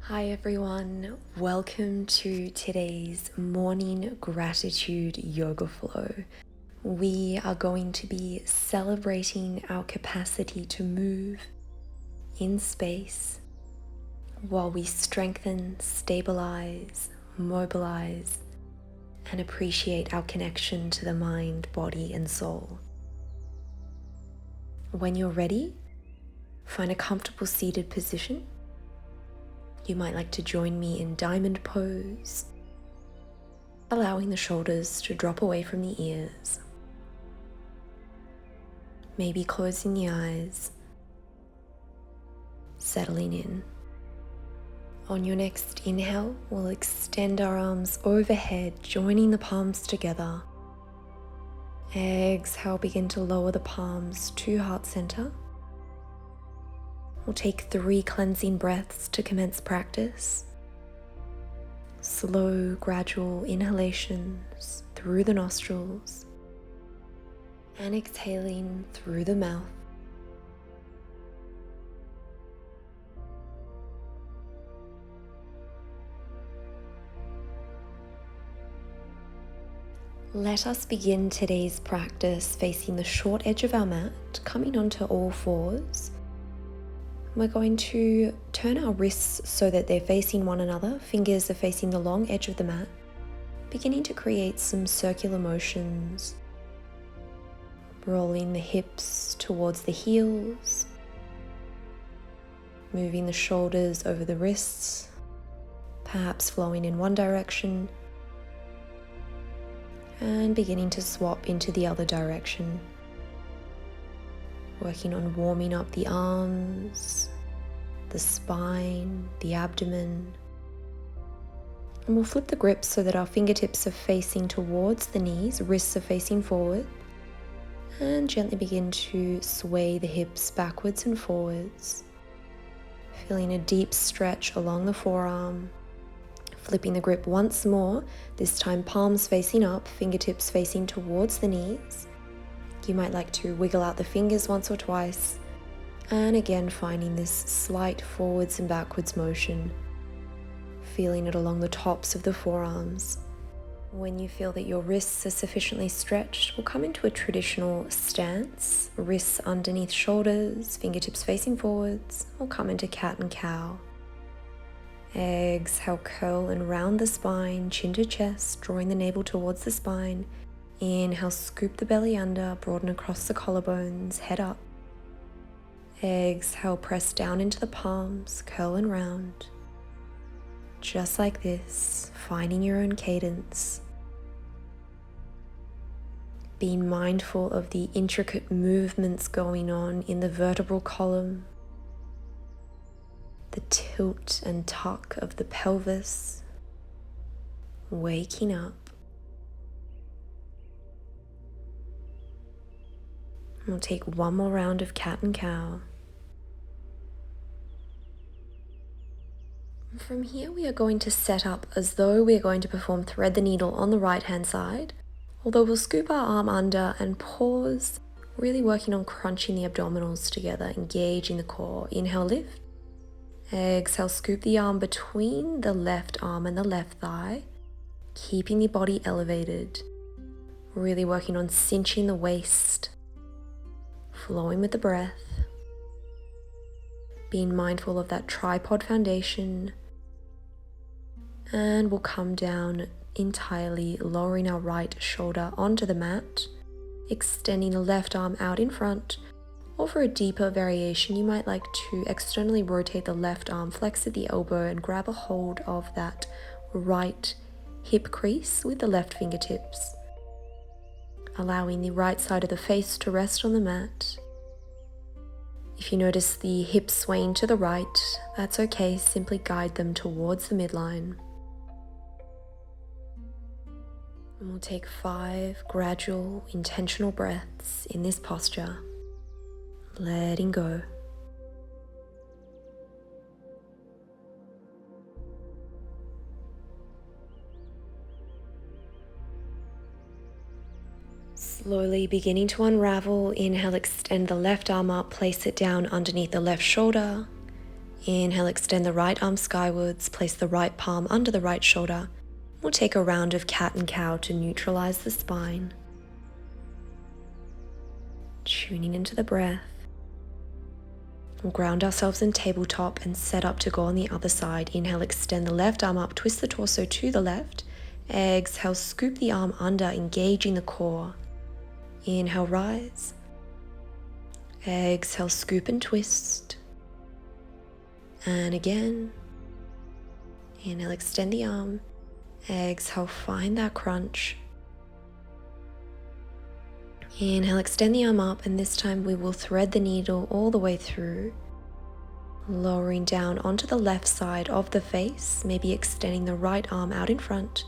Hi everyone, welcome to today's morning gratitude yoga flow. We are going to be celebrating our capacity to move in space while we strengthen, stabilize, mobilize, and appreciate our connection to the mind, body, and soul. When you're ready, find a comfortable seated position. You might like to join me in diamond pose, allowing the shoulders to drop away from the ears. Maybe closing the eyes, settling in. On your next inhale, we'll extend our arms overhead, joining the palms together. Exhale, begin to lower the palms to heart center. We'll take 3 cleansing breaths to commence practice. Slow, gradual inhalations through the nostrils and exhaling through the mouth. Let us begin today's practice facing the short edge of our mat, coming onto all fours. We're going to turn our wrists so that they're facing one another. Fingers are facing the long edge of the mat, beginning to create some circular motions, rolling the hips towards the heels, moving the shoulders over the wrists, perhaps flowing in one direction, and beginning to swap into the other direction. Working on warming up the arms, the spine, the abdomen. And we'll flip the grips so that our fingertips are facing towards the knees, wrists are facing forward. And gently begin to sway the hips backwards and forwards. Feeling a deep stretch along the forearm. Flipping the grip once more, this time palms facing up, fingertips facing towards the knees. You might like to wiggle out the fingers once or twice, and again finding this slight forwards and backwards motion, feeling it along the tops of the forearms. When you feel that your wrists are sufficiently stretched, we'll come into a traditional stance, wrists underneath shoulders, fingertips facing forwards. We'll come into cat and cow. Exhale, curl and round the spine, chin to chest, drawing the navel towards the spine. Inhale, scoop the belly under, broaden across the collarbones, head up. Exhale, press down into the palms, curl and round. Just like this, finding your own cadence. Being mindful of the intricate movements going on in the vertebral column, the tilt and tuck of the pelvis, waking up. We'll take one more round of cat and cow. From here we are going to set up as though we are going to perform thread the needle on the right hand side, although we'll scoop our arm under and pause, really working on crunching the abdominals together, engaging the core. Inhale, lift. Exhale, scoop the arm between the left arm and the left thigh, keeping the body elevated, really working on cinching the waist. Flowing with the breath, being mindful of that tripod foundation, and we'll come down entirely, lowering our right shoulder onto the mat, extending the left arm out in front, or for a deeper variation, you might like to externally rotate the left arm, flex at the elbow, and grab a hold of that right hip crease with the left fingertips. Allowing the right side of the face to rest on the mat. If you notice the hips swaying to the right, that's okay, simply guide them towards the midline. And we'll take 5 gradual, intentional breaths in this posture, letting go. Slowly beginning to unravel. Inhale, extend the left arm up, place it down underneath the left shoulder. Inhale, extend the right arm skywards, place the right palm under the right shoulder. We'll take a round of cat and cow to neutralize the spine. Tuning into the breath. We'll ground ourselves in tabletop and set up to go on the other side. Inhale, extend the left arm up, twist the torso to the left. Exhale, scoop the arm under, engaging the core. Inhale, rise. Exhale, scoop and twist. And again. Inhale, extend the arm. Exhale, find that crunch. Inhale, extend the arm up, and this time we will thread the needle all the way through, lowering down onto the left side of the face, maybe extending the right arm out in front,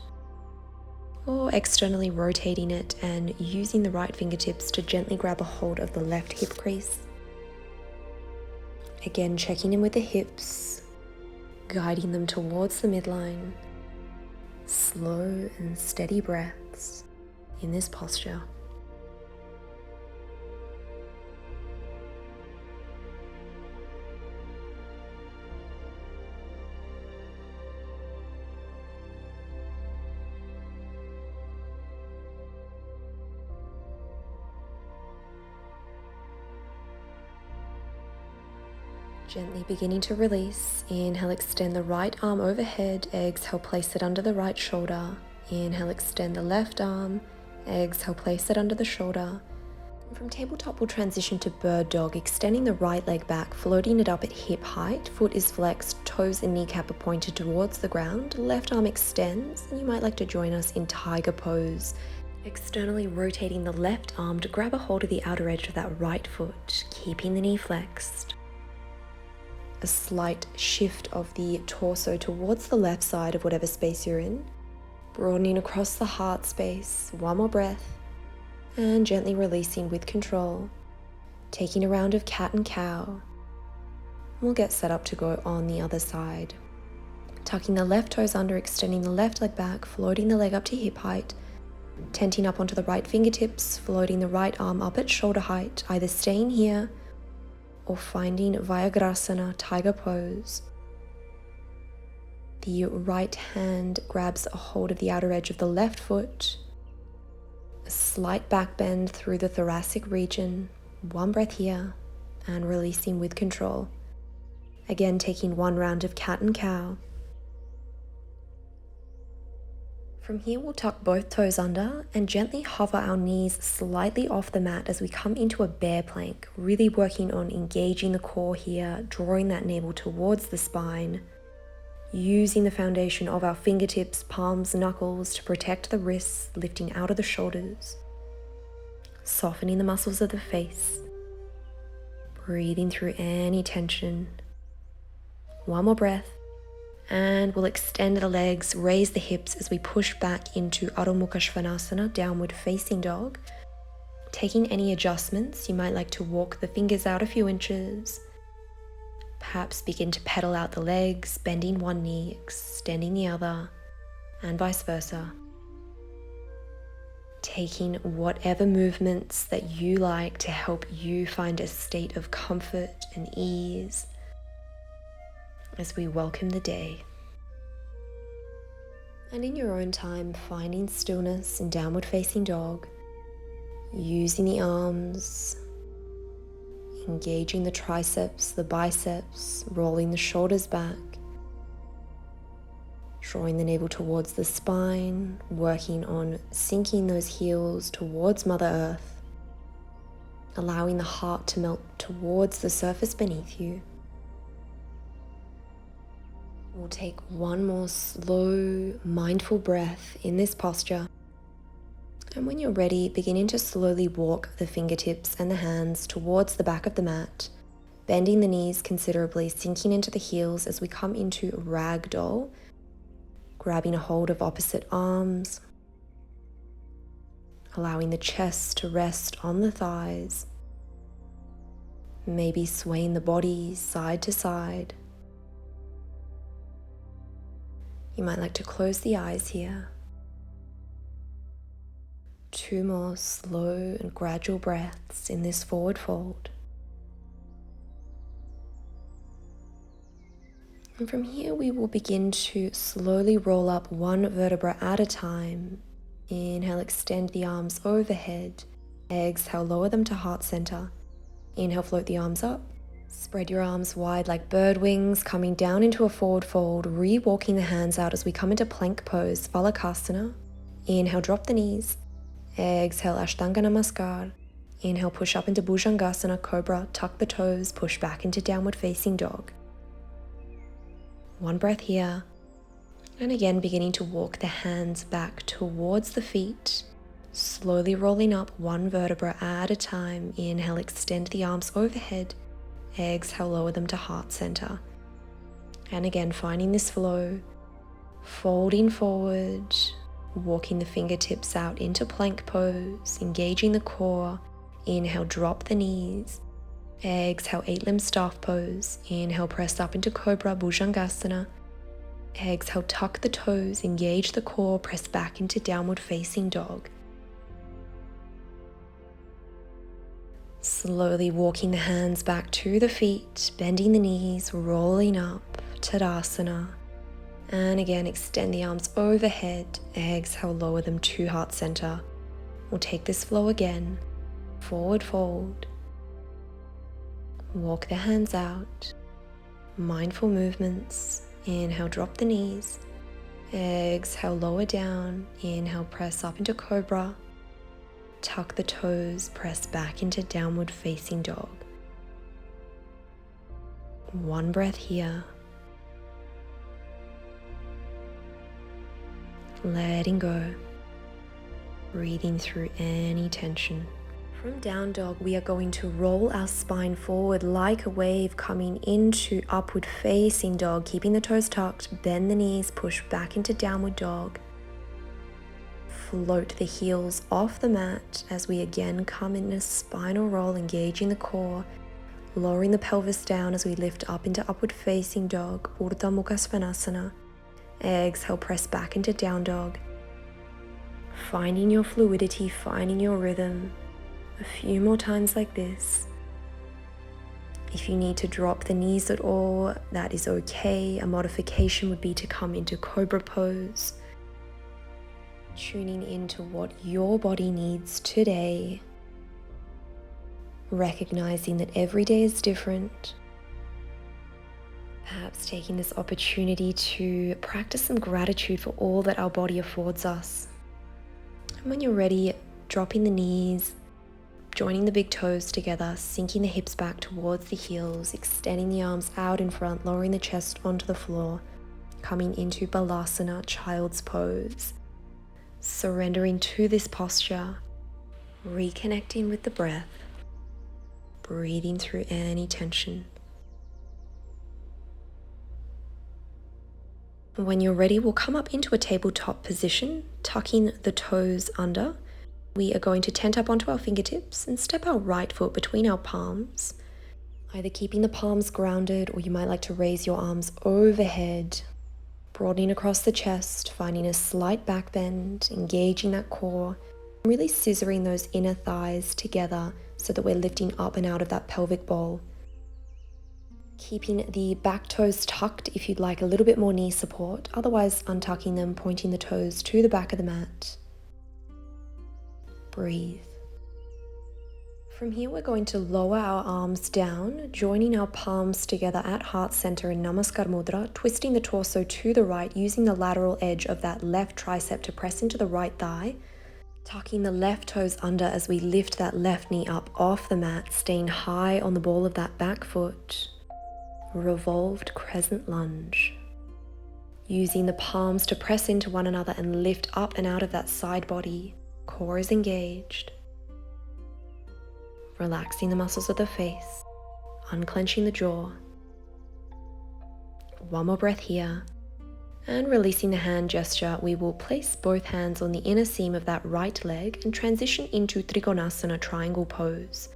or externally rotating it and using the right fingertips to gently grab a hold of the left hip crease. Again, checking in with the hips, guiding them towards the midline. Slow and steady breaths in this posture. Gently beginning to release. Inhale, extend the right arm overhead. Exhale, place it under the right shoulder. Inhale, extend the left arm. Exhale, place it under the shoulder. From tabletop, we'll transition to bird dog, extending the right leg back, floating it up at hip height. Foot is flexed, toes and kneecap are pointed towards the ground. Left arm extends, and you might like to join us in tiger pose. Externally rotating the left arm to grab a hold of the outer edge of that right foot, keeping the knee flexed. A slight shift of the torso towards the left side of whatever space you're in, broadening across the heart space. One more breath, and gently releasing with control, taking a round of cat and cow. We'll get set up to go on the other side. Tucking the left toes under, extending the left leg back, floating the leg up to hip height, tenting up onto the right fingertips, floating the right arm up at shoulder height, either staying here or finding Vajragasana, tiger pose. The right hand grabs a hold of the outer edge of the left foot. A slight back bend through the thoracic region. One breath here and releasing with control. Again, taking one round of cat and cow. From here, we'll tuck both toes under and gently hover our knees slightly off the mat as we come into a bear plank, really working on engaging the core here, drawing that navel towards the spine, using the foundation of our fingertips, palms, knuckles to protect the wrists, lifting out of the shoulders, softening the muscles of the face, breathing through any tension. One more breath. And we'll extend the legs, raise the hips as we push back into Adho Mukha Svanasana, downward facing dog. Taking any adjustments, you might like to walk the fingers out a few inches. Perhaps begin to pedal out the legs, bending one knee, extending the other, and vice versa. Taking whatever movements that you like to help you find a state of comfort and ease as we welcome the day. And in your own time, finding stillness in downward facing dog, using the arms, engaging the triceps, the biceps, rolling the shoulders back, drawing the navel towards the spine, working on sinking those heels towards Mother Earth, allowing the heart to melt towards the surface beneath you. We'll take one more slow, mindful breath in this posture. And when you're ready, beginning to slowly walk the fingertips and the hands towards the back of the mat, bending the knees considerably, sinking into the heels as we come into ragdoll, grabbing a hold of opposite arms, allowing the chest to rest on the thighs, maybe swaying the body side to side. You might like to close the eyes here. Two more slow and gradual breaths in this forward fold. And from here, we will begin to slowly roll up one vertebra at a time. Inhale, extend the arms overhead. Exhale, lower them to heart center. Inhale, float the arms up. Spread your arms wide like bird wings, coming down into a forward fold, re-walking the hands out as we come into plank pose, Balasana. Inhale, drop the knees. Exhale, Ashtanga Namaskar. Inhale, push up into Bhujangasana, Cobra, tuck the toes, push back into downward facing dog. One breath here. And again, beginning to walk the hands back towards the feet, slowly rolling up one vertebra at a time. Inhale, extend the arms overhead. Exhale, lower them to heart center. And again, finding this flow, folding forward, walking the fingertips out into plank pose, engaging the core. Inhale, drop the knees. Exhale, 8-limb staff pose. Inhale, press up into Cobra, Bhujangasana. Exhale, tuck the toes, engage the core, press back into downward facing dog. Slowly walking the hands back to the feet, bending the knees, rolling up, Tadasana. And again, extend the arms overhead. Exhale, lower them to heart center. We'll take this flow again. Forward fold. Walk the hands out. Mindful movements. Inhale, drop the knees. Exhale, lower down. Inhale, press up into Cobra. Tuck the toes, press back into downward facing dog. One breath here. Letting go. Breathing through any tension. From down dog, we are going to roll our spine forward like a wave, coming into upward facing dog, keeping the toes tucked, bend the knees, push back into downward dog. Float the heels off the mat as we again come in a spinal roll, engaging the core, lowering the pelvis down as we lift up into upward facing dog, Urdhva Mukha Svanasana. Exhale, press back into down dog. Finding your fluidity, finding your rhythm. A few more times like this. If you need to drop the knees at all, that is okay. A modification would be to come into Cobra Pose. Tuning into what your body needs today. Recognizing that every day is different. Perhaps taking this opportunity to practice some gratitude for all that our body affords us. And when you're ready, dropping the knees, joining the big toes together, sinking the hips back towards the heels, extending the arms out in front, lowering the chest onto the floor, coming into Balasana, child's pose. Surrendering to this posture, reconnecting with the breath, breathing through any tension. When you're ready, we'll come up into a tabletop position, tucking the toes under. We are going to tent up onto our fingertips and step our right foot between our palms, either keeping the palms grounded, or you might like to raise your arms overhead, broadening across the chest, finding a slight back bend, engaging that core, really scissoring those inner thighs together so that we're lifting up and out of that pelvic bowl. Keeping the back toes tucked if you'd like a little bit more knee support, otherwise untucking them, pointing the toes to the back of the mat. Breathe. From here, we're going to lower our arms down, joining our palms together at heart center in Namaskar Mudra, twisting the torso to the right, using the lateral edge of that left tricep to press into the right thigh, tucking the left toes under as we lift that left knee up off the mat, staying high on the ball of that back foot. Revolved crescent lunge. Using the palms to press into one another and lift up and out of that side body. Core is engaged. Relaxing the muscles of the face, unclenching the jaw. One more breath here. And releasing the hand gesture, we will place both hands on the inner seam of that right leg and transition into Thrikonasana Triangle Pose.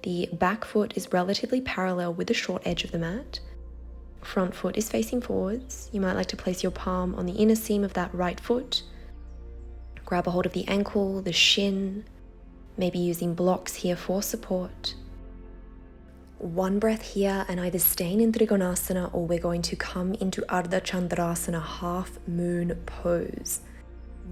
The back foot is relatively parallel with the short edge of the mat. Front foot is facing forwards. You might like to place your palm on the inner seam of that right foot. Grab a hold of the ankle, the shin, maybe using blocks here for support. One breath here and either staying in Thrikonasana or we're going to come into Ardha Chandrasana, half moon pose.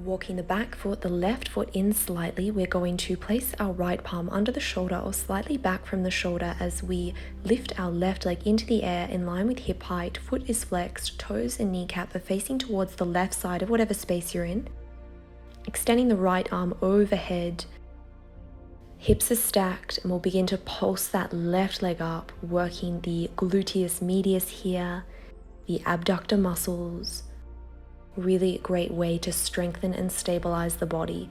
Walking the back foot, the left foot in slightly, we're going to place our right palm under the shoulder or slightly back from the shoulder as we lift our left leg into the air in line with hip height. Foot is flexed, toes and kneecap are facing towards the left side of whatever space you're in. Extending the right arm overhead. Hips are stacked and we'll begin to pulse that left leg up, working the gluteus medius here, the abductor muscles. Really great way to strengthen and stabilize the body.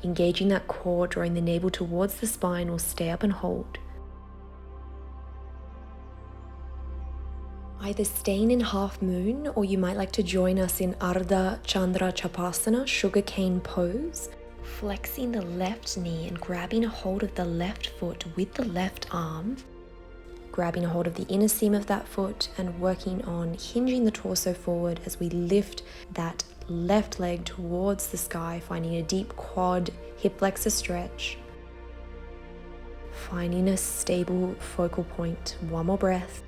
Engaging that core, drawing the navel towards the spine, will stay up and hold. Either staying in half moon or you might like to join us in Ardha Chandra Chupasana, sugarcane pose. Flexing the left knee and grabbing a hold of the left foot with the left arm. Grabbing a hold of the inner seam of that foot and working on hinging the torso forward as we lift that left leg towards the sky, finding a deep quad hip flexor stretch. Finding a stable focal point. One more breath.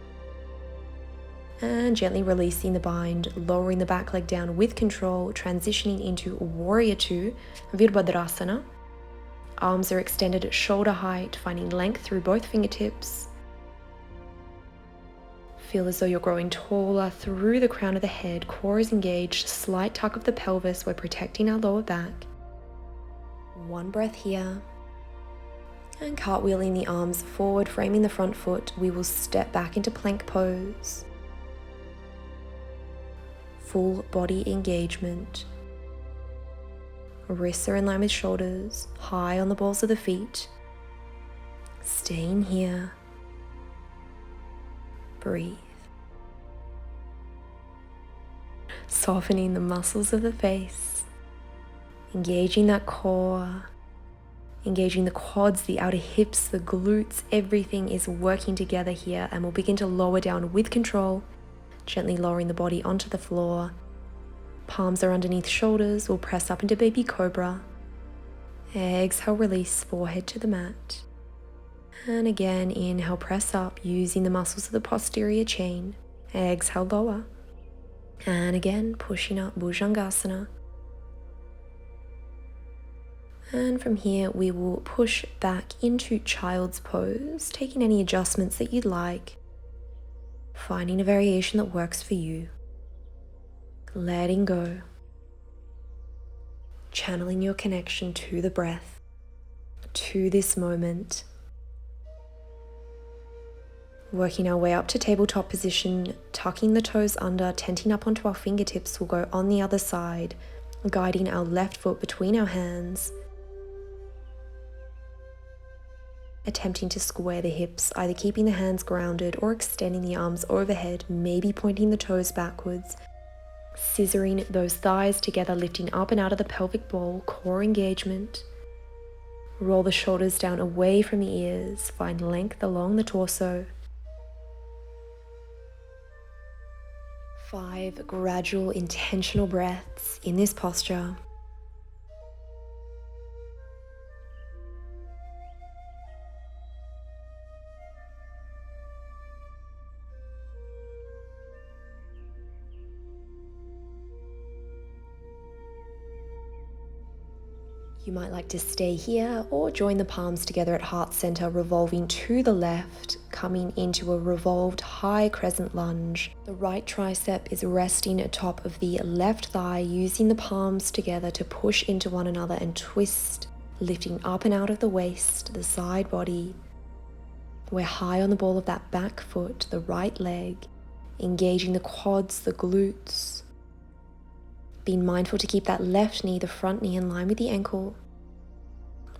And gently releasing the bind, lowering the back leg down with control, transitioning into Warrior 2, Virabhadrasana. Arms are extended at shoulder height, finding length through both fingertips. Feel as though you're growing taller through the crown of the head, core is engaged, slight tuck of the pelvis, we're protecting our lower back. One breath here. And cartwheeling the arms forward, framing the front foot, we will step back into plank pose. Full body engagement. Wrists are in line with shoulders, high on the balls of the feet. Staying here. Breathe. Softening the muscles of the face. Engaging that core. Engaging the quads, the outer hips, the glutes. Everything is working together here, and we'll begin to lower down with control. Gently lowering the body onto the floor. Palms are underneath shoulders. We'll press up into baby cobra. Exhale, release, forehead to the mat. And again, inhale, press up, using the muscles of the posterior chain. Exhale, lower. And again, pushing up, Bhujangasana. And from here, we will push back into child's pose, taking any adjustments that you'd like. Finding a variation that works for you. Letting go. Channeling your connection to the breath, to this moment. Working our way up to tabletop position, tucking the toes under, tenting up onto our fingertips. We'll go on the other side, guiding our left foot between our hands. Attempting to square the hips, either keeping the hands grounded or extending the arms overhead, maybe pointing the toes backwards. Scissoring those thighs together, lifting up and out of the pelvic bowl, core engagement. Roll the shoulders down away from the ears, find length along the torso. 5 gradual, intentional breaths in this posture. You might like to stay here or join the palms together at heart center, revolving to the left, coming into a revolved high crescent lunge. The right tricep is resting atop of the left thigh, using the palms together to push into one another and twist, lifting up and out of the waist, the side body. We're high on the ball of that back foot, the right leg, engaging the quads, the glutes. Being mindful to keep that left knee, the front knee, in line with the ankle.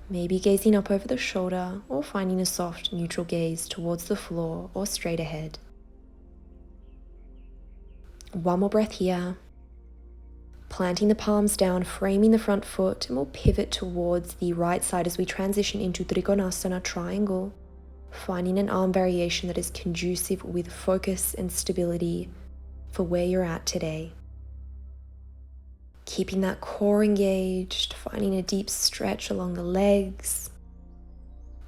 Maybe gazing up over the shoulder or finding a soft, neutral gaze towards the floor or straight ahead. One more breath here. Planting the palms down, framing the front foot, and we'll pivot towards the right side as we transition into Thrikonasana Triangle, finding an arm variation that is conducive with focus and stability for where you're at today. Keeping that core engaged, finding a deep stretch along the legs,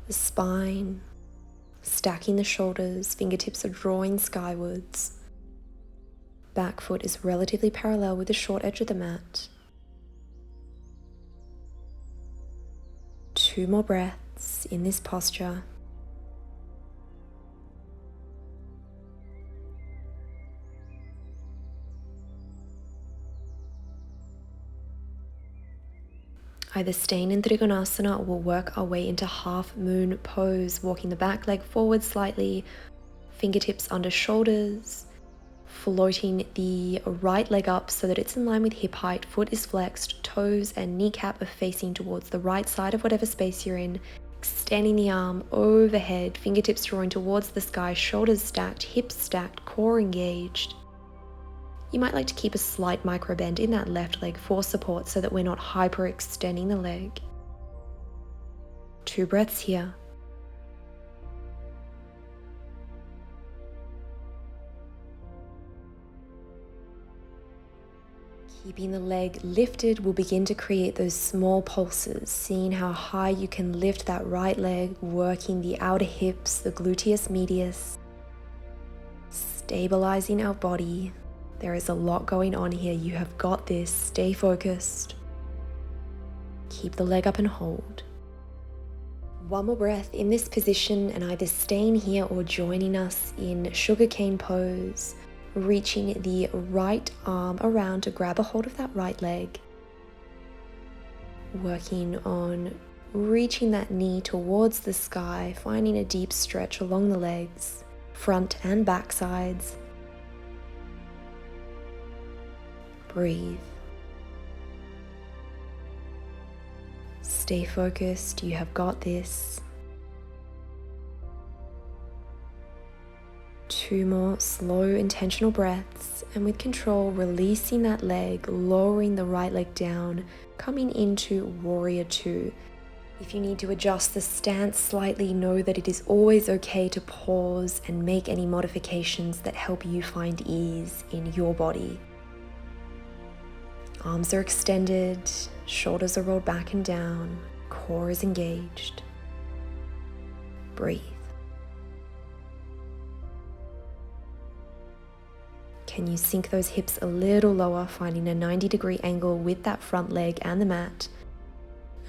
the spine, Stacking the shoulders, fingertips are drawing skywards. Back foot is relatively parallel with the short edge of the mat. 2 more breaths in this posture. Either staying in Thrikonasana or we'll work our way into half moon pose, walking the back leg forward slightly, fingertips under shoulders, floating the right leg up so that it's in line with hip height, foot is flexed, toes and kneecap are facing towards the right side of whatever space you're in, extending the arm overhead, fingertips drawing towards the sky, shoulders stacked, hips stacked, core engaged. You might like to keep a slight micro bend in that left leg for support so that we're not hyperextending the leg. 2 breaths here. Keeping the leg lifted, we'll begin to create those small pulses, seeing how high you can lift that right leg, working the outer hips, the gluteus medius, stabilizing our body. There is a lot going on here. You have got this. Stay focused. Keep the leg up and hold. 1 more breath in this position and either staying here or joining us in sugarcane pose, reaching the right arm around to grab a hold of that right leg. Working on reaching that knee towards the sky, finding a deep stretch along the legs, front and back sides. Breathe. Stay focused, you have got this. 2 more slow, intentional breaths, and with control, releasing that leg, lowering the right leg down, coming into Warrior 2. If you need to adjust the stance slightly, know that it is always okay to pause and make any modifications that help you find ease in your body. Arms are extended, shoulders are rolled back and down, core is engaged. Breathe. Can you sink those hips a little lower, finding a 90-degree angle with that front leg and the mat?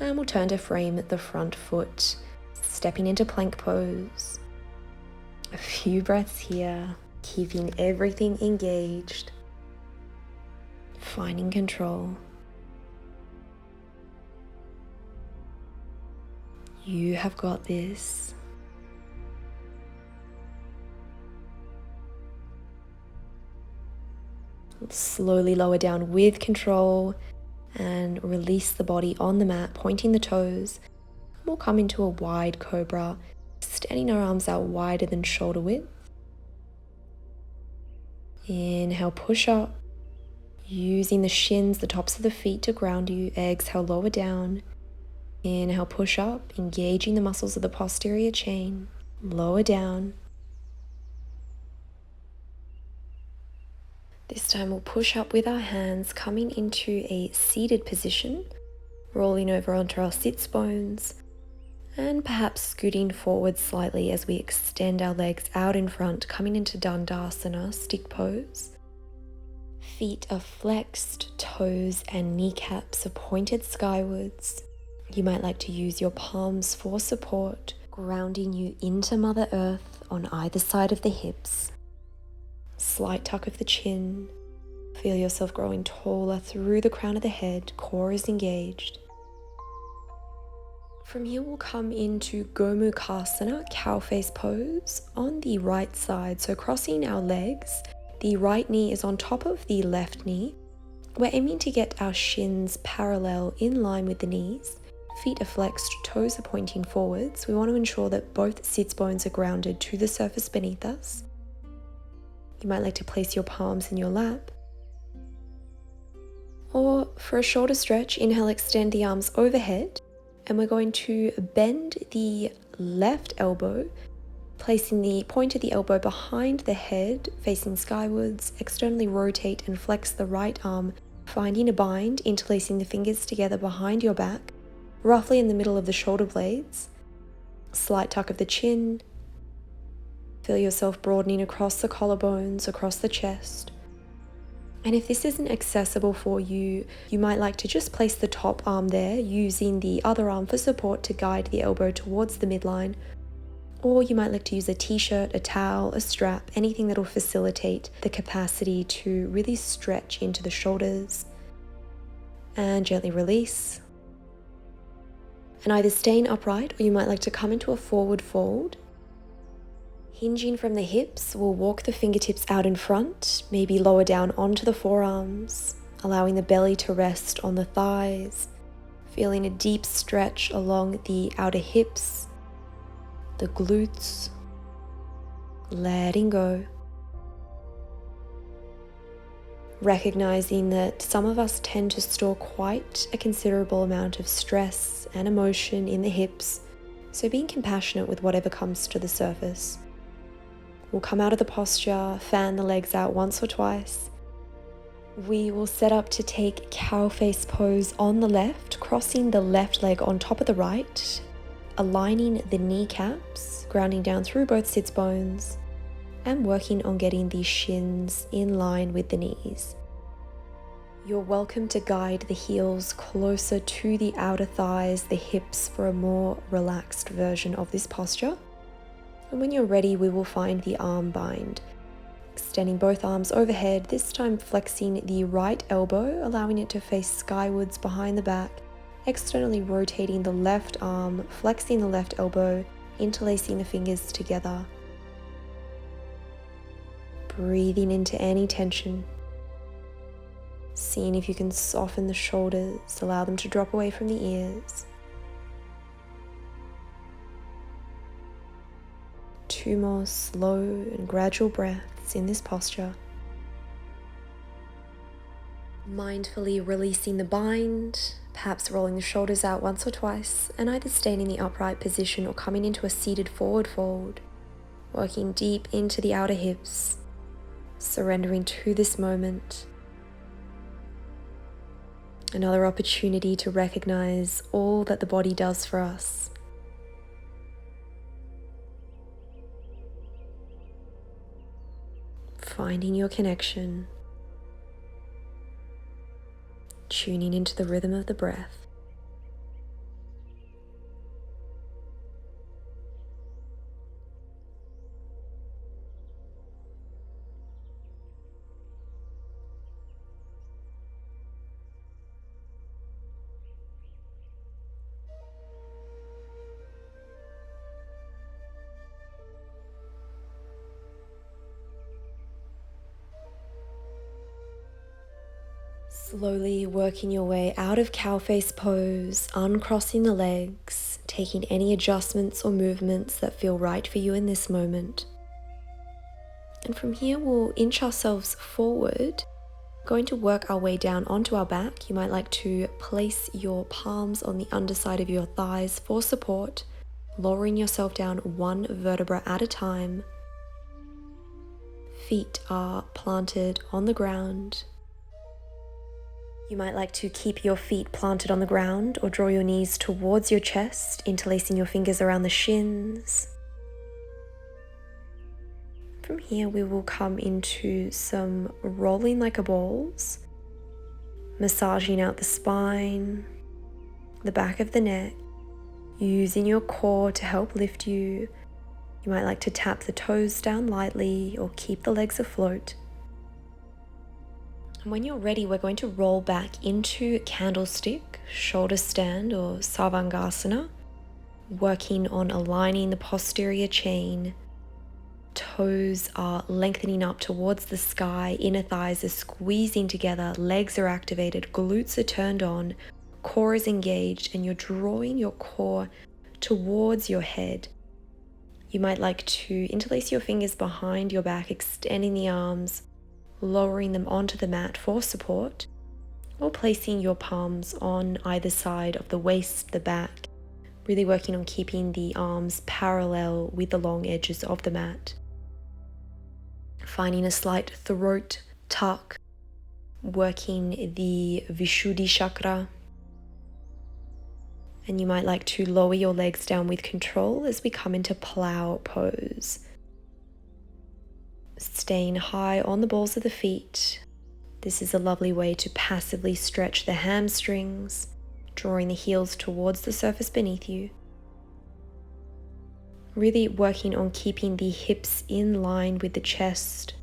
And we'll turn to frame the front foot, stepping into plank pose. A few breaths here, keeping everything engaged. Finding control. You have got this. Slowly lower down with control and release the body on the mat, pointing the toes. We'll come into a wide cobra, extending our arms out wider than shoulder width. Inhale, push up. Using the shins, the tops of the feet to ground you. Exhale, lower down. Inhale, push up, engaging the muscles of the posterior chain. Lower down. This time we'll push up with our hands, coming into a seated position, rolling over onto our sits bones, and perhaps scooting forward slightly as we extend our legs out in front, coming into Dandasana, stick pose. Feet are flexed, toes and kneecaps are pointed skywards. You might like to use your palms for support, grounding you into Mother Earth on either side of the hips. Slight tuck of the chin. Feel yourself growing taller through the crown of the head, core is engaged. From here we'll come into Gmglobal, cow face pose on the right side. So crossing our legs, the right knee is on top of the left knee. We're aiming to get our shins parallel in line with the knees. Feet are flexed, toes are pointing forwards. We want to ensure that both sits bones are grounded to the surface beneath us. You might like to place your palms in your lap. Or for a shorter stretch, inhale, extend the arms overhead. And we're going to bend the left elbow, placing the point of the elbow behind the head, facing skywards. Externally rotate and flex the right arm, finding a bind, interlacing the fingers together behind your back, roughly in the middle of the shoulder blades. Slight tuck of the chin. Feel yourself broadening across the collarbones, across the chest. And if this isn't accessible for you, you might like to just place the top arm there, using the other arm for support to guide the elbow towards the midline. Or you might like to use a t-shirt, a towel, a strap, anything that will facilitate the capacity to really stretch into the shoulders. And gently release. And either staying upright, or you might like to come into a forward fold. Hinging from the hips, we'll walk the fingertips out in front, maybe lower down onto the forearms, allowing the belly to rest on the thighs, feeling a deep stretch along the outer hips, the glutes, letting go. Recognizing that some of us tend to store quite a considerable amount of stress and emotion in the hips, so being compassionate with whatever comes to the surface. We'll come out of the posture, fan the legs out once or twice. We will set up to take cow face pose on the left, crossing the left leg on top of the right, aligning the kneecaps, grounding down through both sits bones, and working on getting the shins in line with the knees. You're welcome to guide the heels closer to the outer thighs, the hips, for a more relaxed version of this posture. And when you're ready, we will find the arm bind. Extending both arms overhead, this time flexing the right elbow, allowing it to face skywards behind the back, externally rotating the left arm, flexing the left elbow, interlacing the fingers together. Breathing into any tension. Seeing if you can soften the shoulders, allow them to drop away from the ears. 2 more slow and gradual breaths in this posture. Mindfully releasing the bind, perhaps rolling the shoulders out once or twice, and either staying in the upright position or coming into a seated forward fold, working deep into the outer hips, surrendering to this moment. Another opportunity to recognize all that the body does for us. Finding your connection, tuning into the rhythm of the breath. Slowly working your way out of cow face pose, uncrossing the legs, taking any adjustments or movements that feel right for you in this moment. And from here, we'll inch ourselves forward, going to work our way down onto our back. You might like to place your palms on the underside of your thighs for support, lowering yourself down 1 vertebra at a time. Feet are planted on the ground. You might like to keep your feet planted on the ground or draw your knees towards your chest, interlacing your fingers around the shins. From here, we will come into some rolling like a balls, massaging out the spine, the back of the neck, using your core to help lift you. You might like to tap the toes down lightly or keep the legs afloat. And when you're ready, we're going to roll back into candlestick, shoulder stand or Sarvangasana, working on aligning the posterior chain. Toes are lengthening up towards the sky, inner thighs are squeezing together, legs are activated, glutes are turned on, core is engaged, and you're drawing your core towards your head. You might like to interlace your fingers behind your back, extending the arms, lowering them onto the mat for support, or placing your palms on either side of the waist, the back, really working on keeping the arms parallel with the long edges of the mat. Finding a slight throat tuck, working the Vishuddhi chakra. And you might like to lower your legs down with control as we come into Plow Pose. Staying high on the balls of the feet. This is a lovely way to passively stretch the hamstrings, drawing the heels towards the surface beneath you. Really working on keeping the hips in line with the chest.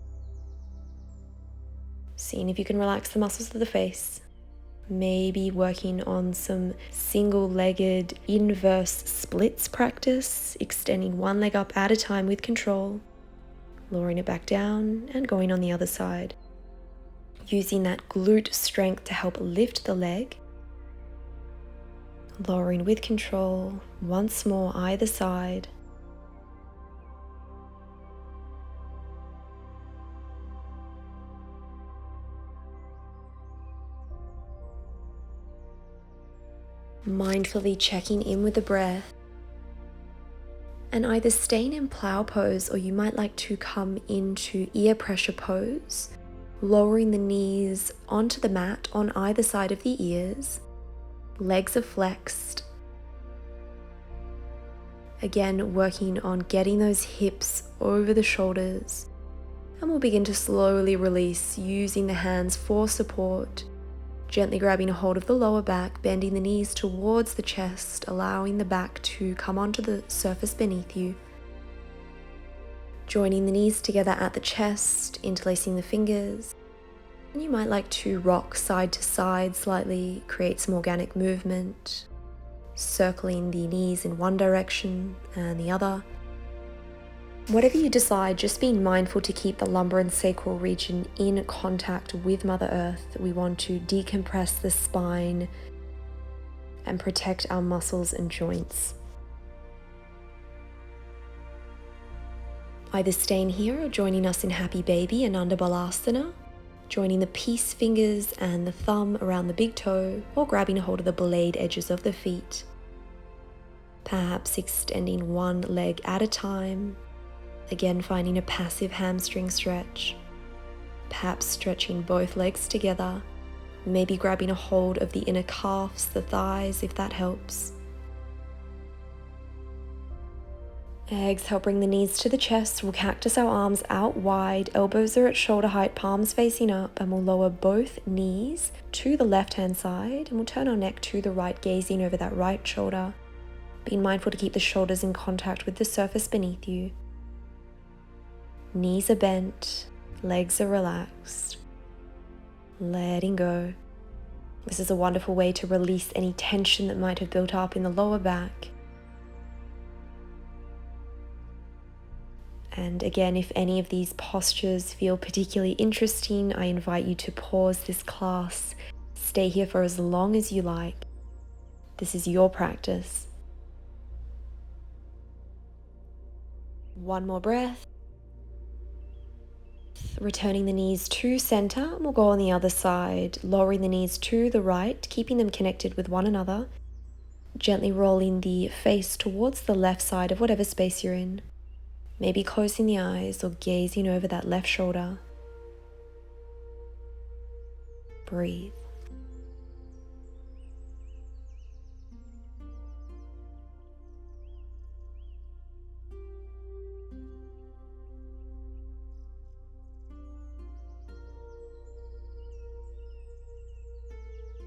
Seeing if you can relax the muscles of the face. Maybe working on some single-legged inverse splits practice, extending one leg up at a time with control, lowering it back down and going on the other side. Using that glute strength to help lift the leg. Lowering with control, once more either side. Mindfully checking in with the breath. And either staying in plow pose, or you might like to come into ear pressure pose, lowering the knees onto the mat on either side of the ears. Legs are flexed. Again, working on getting those hips over the shoulders. And we'll begin to slowly release using the hands for support. Gently grabbing a hold of the lower back, bending the knees towards the chest, allowing the back to come onto the surface beneath you. Joining the knees together at the chest, interlacing the fingers. And you might like to rock side to side slightly, create some organic movement, circling the knees in one direction and the other. Whatever you decide, just being mindful to keep the lumbar and sacral region in contact with Mother Earth. We want to decompress the spine and protect our muscles and joints. Either staying here or joining us in Happy Baby and under Balasana, joining the peace fingers and the thumb around the big toe, or grabbing a hold of the blade edges of the feet. Perhaps extending one leg at a time. Again, finding a passive hamstring stretch. Perhaps stretching both legs together. Maybe grabbing a hold of the inner calves, the thighs, if that helps. Exhale, bring the knees to the chest. We'll cactus our arms out wide. Elbows are at shoulder height, palms facing up. And we'll lower both knees to the left-hand side. And we'll turn our neck to the right, gazing over that right shoulder. Being mindful to keep the shoulders in contact with the surface beneath you. Knees are bent, legs are relaxed, letting go. This is a wonderful way to release any tension that might have built up in the lower back. And again, if any of these postures feel particularly interesting, I invite you to pause this class. Stay here for as long as you like. This is your practice. One more breath. Returning the knees to center, and we'll go on the other side, lowering the knees to the right, keeping them connected with one another. Gently rolling the face towards the left side of whatever space you're in. Maybe closing the eyes or gazing over that left shoulder. Breathe.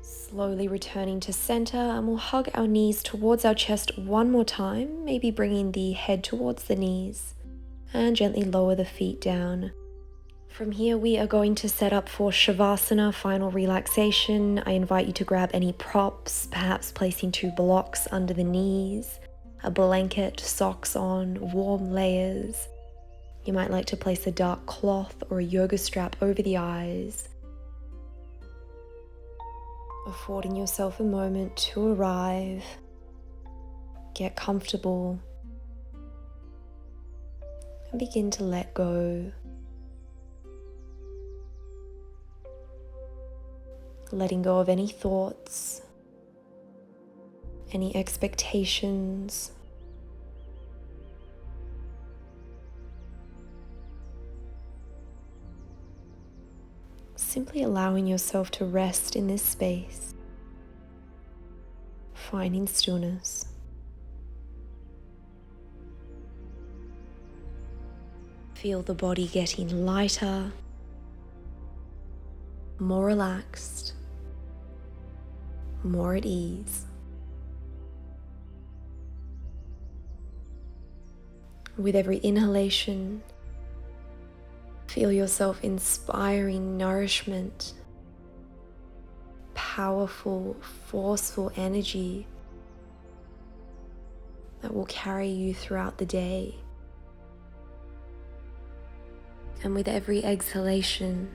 Slowly returning to center, and we'll hug our knees towards our chest one more time, maybe bringing the head towards the knees, and gently lower the feet down. From here, we are going to set up for Shavasana, final relaxation. I invite you to grab any props, perhaps placing 2 blocks under the knees, a blanket, socks on, warm layers. You might like to place a dark cloth or a yoga strap over the eyes. Affording yourself a moment to arrive, get comfortable, and begin to let go. Letting go of any thoughts, any expectations. Simply allowing yourself to rest in this space, finding stillness. Feel the body getting lighter, more relaxed, more at ease. With every inhalation, feel yourself inspiring nourishment, powerful, forceful energy that will carry you throughout the day. And with every exhalation,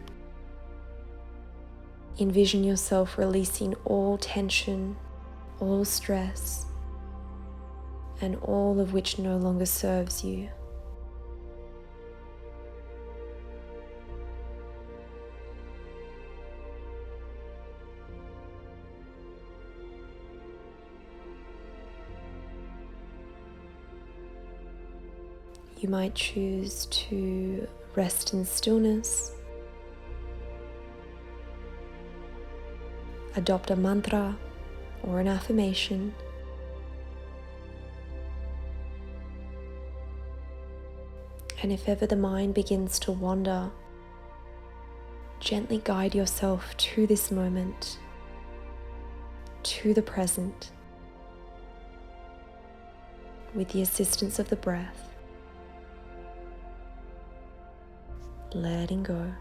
envision yourself releasing all tension, all stress, and all of which no longer serves you. You might choose to rest in stillness, adopt a mantra or an affirmation, and if ever the mind begins to wander, gently guide yourself to this moment, to the present, with the assistance of the breath. Letting go.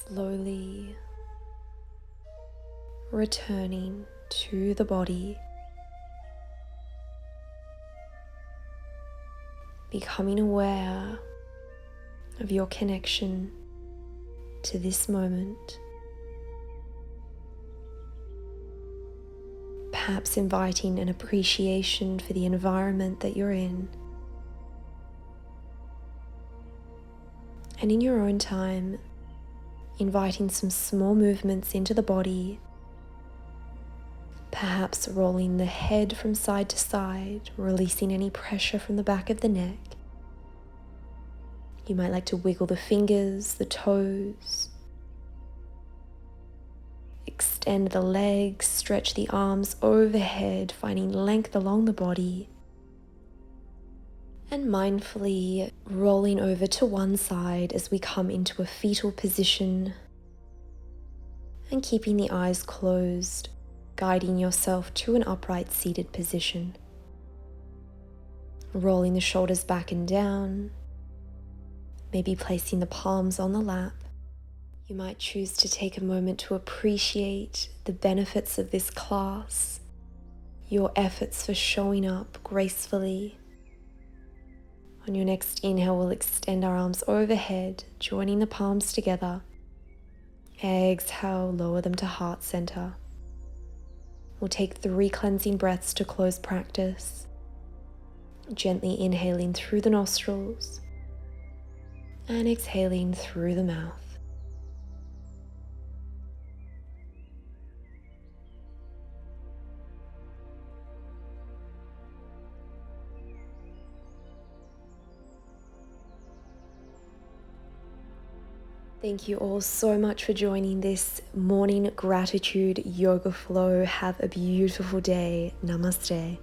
Slowly returning to the body, becoming aware of your connection to this moment, perhaps inviting an appreciation for the environment that you're in, and in your own time, inviting some small movements into the body, perhaps rolling the head from side to side, releasing any pressure from the back of the neck. You might like to wiggle the fingers, the toes, extend the legs, stretch the arms overhead, finding length along the body, and mindfully rolling over to one side as we come into a fetal position and keeping the eyes closed, guiding yourself to an upright seated position. Rolling the shoulders back and down, maybe placing the palms on the lap. You might choose to take a moment to appreciate the benefits of this class, your efforts for showing up gracefully. On your next inhale, we'll extend our arms overhead, joining the palms together. Exhale, lower them to heart center. We'll take 3 cleansing breaths to close practice. Gently inhaling through the nostrils and exhaling through the mouth. Thank you all so much for joining this morning gratitude yoga flow. Have a beautiful day. Namaste.